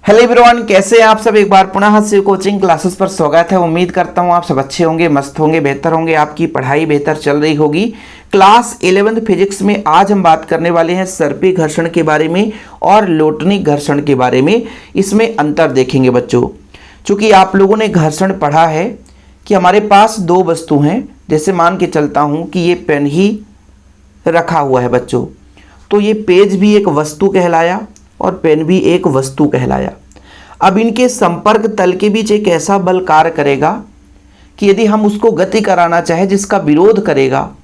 Hello everyone, कैसे हैं आप सब। एक बार पुनः शिव कोचिंग क्लासेस पर स्वागत है। उम्मीद करता हूं आप सब अच्छे होंगे, मस्त होंगे, बेहतर होंगे, आपकी पढ़ाई बेहतर चल रही होगी। क्लास 11th फिजिक्स में आज हम बात करने वाले हैं सर्पी घर्षण के बारे में और लोटनी घर्षण के बारे में। इसमें अंतर देखेंगे बच्चों। चूँकि आप लोगों ने घर्षण पढ़ा है कि हमारे पास दो वस्तु हैं, जैसे मान के चलता हूँ कि ये पेन ही रखा हुआ है बच्चों, तो ये पेज भी एक वस्तु कहलाया और पेन भी एक वस्तु कहलाया। अब इनके संपर्क तल के बीच एक ऐसा बल कार्य करेगा कि यदि हम उसको गति कराना चाहे जिसका विरोध करेगा,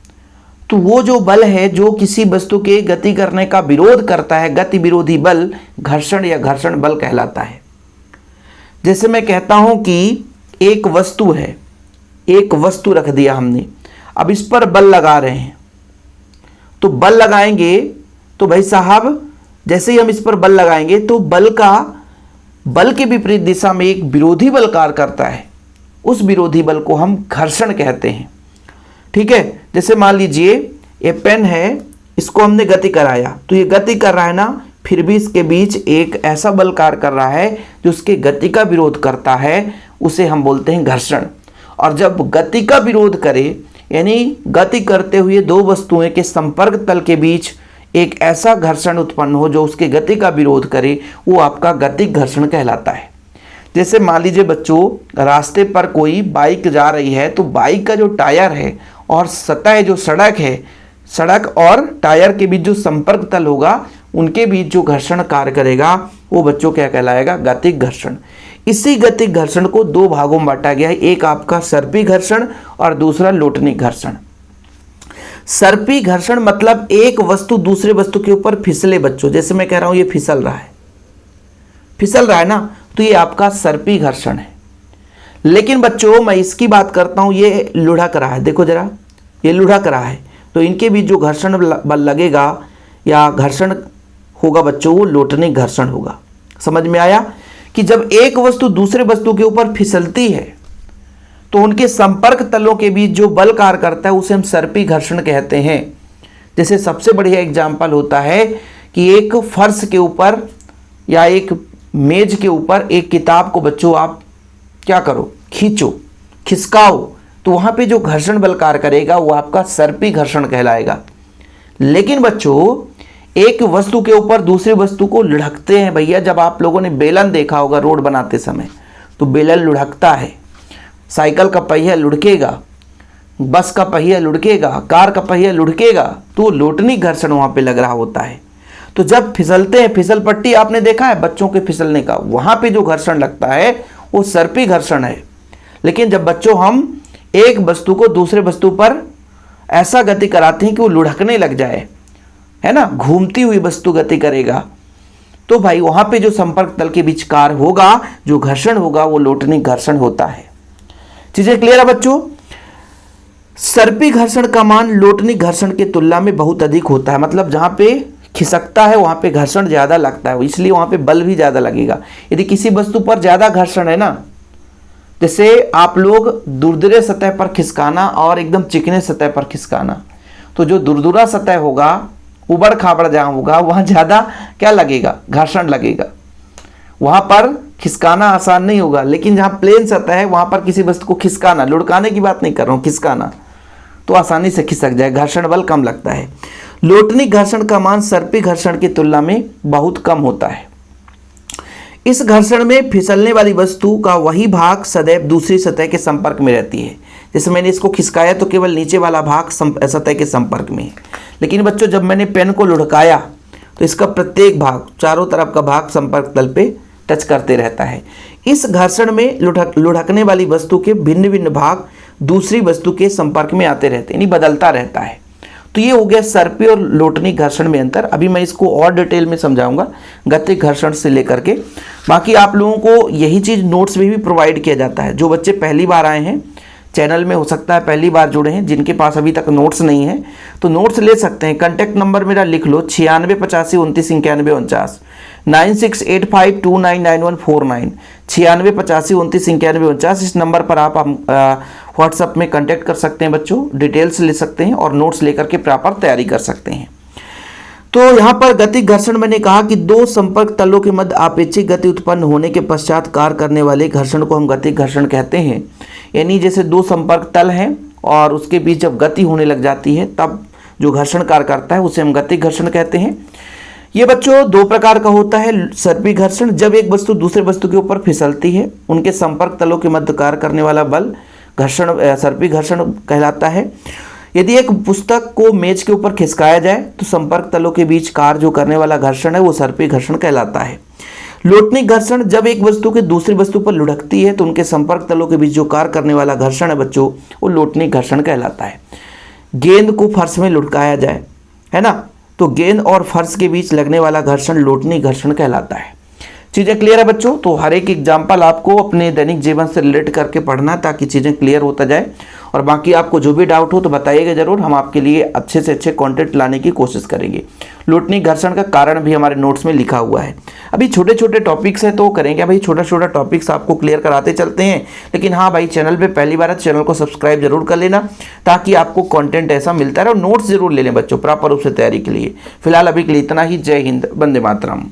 तो वो जो बल है जो किसी वस्तु के गति करने का विरोध करता है, गति विरोधी बल घर्षण या घर्षण बल कहलाता है। जैसे मैं कहता हूं कि एक वस्तु है, एक वस्तु रख दिया हमने, अब इस पर बल लगा रहे हैं, तो बल लगाएंगे तो भाई साहब जैसे ही हम इस पर बल लगाएंगे तो बल के विपरीत दिशा में एक विरोधी बल कार्य करता है। उस विरोधी बल को हम घर्षण कहते हैं। ठीक है, जैसे मान लीजिए ये पेन है, इसको हमने गति कराया, तो ये गति कर रहा है ना, फिर भी इसके बीच एक ऐसा बल कार्य कर रहा है जो उसके गति का विरोध करता है, उसे हम बोलते हैं घर्षण। और जब गति का विरोध करे, यानी गति करते हुए दो वस्तुएं के संपर्क तल के बीच एक ऐसा घर्षण उत्पन्न हो जो उसके गति का विरोध करे, वो आपका गतिक घर्षण कहलाता है। जैसे मान लीजिए बच्चों, रास्ते पर कोई बाइक जा रही है, तो बाइक का जो टायर है और सतह जो सड़क है, सड़क और टायर के बीच जो संपर्क तल होगा, उनके बीच जो घर्षण कार्य करेगा वो बच्चों क्या कहलाएगा? गतिक घर्षण। इसी गतिक घर्षण को दो भागों में बांटा गया है, एक आपका सर्पी घर्षण और दूसरा लोटनी घर्षण। सर्पी घर्षण मतलब एक वस्तु दूसरे वस्तु के ऊपर फिसले बच्चों। जैसे मैं कह रहा हूं ये फिसल रहा है ना, तो ये आपका सर्पी घर्षण है। लेकिन बच्चों मैं इसकी बात करता हूं, ये लुढ़क रहा है, देखो जरा, ये लुढ़क रहा है, तो इनके बीच जो घर्षण बल लगेगा या घर्षण होगा बच्चों, वो लोटनी घर्षण होगा। समझ में आया कि जब एक वस्तु दूसरे वस्तु के ऊपर फिसलती है तो उनके संपर्क तलों के बीच जो बल कार्य करता है उसे हम सर्पी घर्षण कहते हैं। जैसे सबसे बढ़िया एग्जाम्पल होता है कि एक फर्श के ऊपर या एक मेज के ऊपर एक किताब को बच्चों आप क्या करो, खिसकाओ, तो वहाँ पे जो घर्षण बल कार्य करेगा वो आपका सर्पी घर्षण कहलाएगा। लेकिन बच्चों एक वस्तु के ऊपर दूसरी वस्तु को लुढ़कते हैं भैया। जब आप लोगों ने बेलन देखा होगा रोड बनाते समय, तो बेलन लुढ़कता है, साइकिल का पहिया लुढ़केगा, बस का पहिया लुढ़केगा, कार का पहिया लुढ़केगा, तो लोटनी घर्षण वहाँ पे लग रहा होता है। तो जब फिसलते हैं, फिसल पट्टी आपने देखा है बच्चों के फिसलने का, वहाँ पे जो घर्षण लगता है वो सर्पी घर्षण है। लेकिन जब बच्चों हम एक वस्तु को दूसरे वस्तु पर ऐसा गति कराते हैं कि वो लुढ़कने लग जाए, है ना, घूमती हुई वस्तु गति करेगा, तो भाई वहाँ पे जो संपर्क तल के बीच कार्य होगा, जो घर्षण होगा, वो लोटनी घर्षण होता है। चीजें क्लियर है बच्चों? सर्पी घर्षण का मान लोटनी घर्षण की तुलना में बहुत अधिक होता है। मतलब जहां पे खिसकता है वहां पे घर्षण ज्यादा लगता है, इसलिए वहां पे बल भी ज्यादा लगेगा। यदि किसी वस्तु पर ज्यादा घर्षण है ना, जैसे आप लोग दुरदुरे सतह पर खिसकाना और एकदम चिकने सतह पर खिसकाना, तो जो दुरदुरा सतह होगा, उबड़ खाबड़ जहां होगा, वहां ज्यादा क्या लगेगा? घर्षण लगेगा। वहां पर खिसकाना आसान नहीं होगा। लेकिन जहां प्लेन सतह है वहां पर किसी वस्तु को खिसकाना, लुढ़काने की बात नहीं कर रहा हूं, खिसकाना, तो आसानी से खिसक जाए, घर्षण बल कम लगता है। लोटनी घर्षण का मान सर्पी घर्षण की तुलना में बहुत कम होता है। इस घर्षण में फिसलने वाली वस्तु का वही भाग सदैव दूसरी सतह के संपर्क में रहती है। जैसे मैंने इसको खिसकाया तो केवल नीचे वाला भाग सतह के संपर्क में है। लेकिन बच्चों जब मैंने पेन को लुढ़काया तो इसका प्रत्येक भाग, चारों तरफ का भाग संपर्क तल पे टच करते रहता है। इस घर्षण में लुढ़कने वाली वस्तु के भिन्न भिन्न भाग दूसरी वस्तु के संपर्क में आते रहते हैं, यानी बदलता रहता है। तो ये हो गया सर्पी और लोटनी घर्षण में अंतर। अभी मैं इसको और डिटेल में समझाऊंगा गतिक घर्षण से लेकर के। बाकी आप लोगों को यही चीज़ नोट्स में भी प्रोवाइड किया जाता है। जो बच्चे पहली बार आए हैं चैनल में, हो सकता है पहली बार जुड़े हैं, जिनके पास अभी तक नोट्स नहीं है तो नोट्स ले सकते हैं। कॉन्टैक्ट नंबर मेरा लिख लो 9685299149, 9685299149, 9685299149। इस नंबर पर आप व्हाट्सएप में कांटेक्ट कर सकते हैं बच्चों, डिटेल्स ले सकते हैं और नोट्स लेकर के प्रॉपर तैयारी कर सकते हैं। तो यहाँ पर गतिक घर्षण मैंने कहा कि दो संपर्क तलों के मध्य आपेक्षिक गति उत्पन्न होने के पश्चात कार्य करने वाले घर्षण को हम गतिक घर्षण कहते हैं। यानी जैसे दो संपर्क तल हैं और उसके बीच जब गति होने लग जाती है तब जो घर्षण कार्य करता है उसे हम गतिक घर्षण कहते हैं। ये बच्चों दो प्रकार का होता है। सर्पी घर्षण, जब एक वस्तु दूसरे वस्तु के ऊपर फिसलती है उनके संपर्क तलों के मध्य कार्य करने वाला बल घर्षण सर्पी घर्षण कहलाता है। यदि एक पुस्तक को मेज के ऊपर खिसकाया जाए तो संपर्क तलों के बीच कार्य जो करने वाला घर्षण है वो सर्पी घर्षण कहलाता है। लोटनिक घर्षण, जब एक वस्तु के दूसरी वस्तु पर लुढ़कती है तो उनके संपर्क तलों के बीच जो कार्य करने वाला घर्षण है बच्चों वो लोटनिक घर्षण कहलाता है। गेंद को फर्श में लुढ़काया जाए, है ना, तो गेंद और फर्श के बीच लगने वाला घर्षण लोटनिक घर्षण कहलाता है। चीज़ें क्लियर है बच्चों? तो हर एक एग्जाम्पल आपको अपने दैनिक जीवन से रिलेट करके पढ़ना ताकि चीज़ें क्लियर होता जाए। और बाकी आपको जो भी डाउट हो तो बताइएगा ज़रूर, हम आपके लिए अच्छे से अच्छे कंटेंट लाने की कोशिश करेंगे। लोटनिक घर्षण का कारण भी हमारे नोट्स में लिखा हुआ है। अभी छोटे छोटे टॉपिक्स हैं तो करेंगे भाई, छोटा छोटा टॉपिक्स आपको क्लियर कराते चलते हैं। लेकिन हाँ भाई, चैनल पे पहली बार है तो चैनल को सब्सक्राइब जरूर कर लेना ताकि आपको कंटेंट ऐसा मिलता रहे। और नोट्स जरूर ले लें बच्चों प्रॉपर रूप से तैयारी के लिए। फिलहाल अभी के लिए इतना ही। जय हिंद, वंदे मातरम।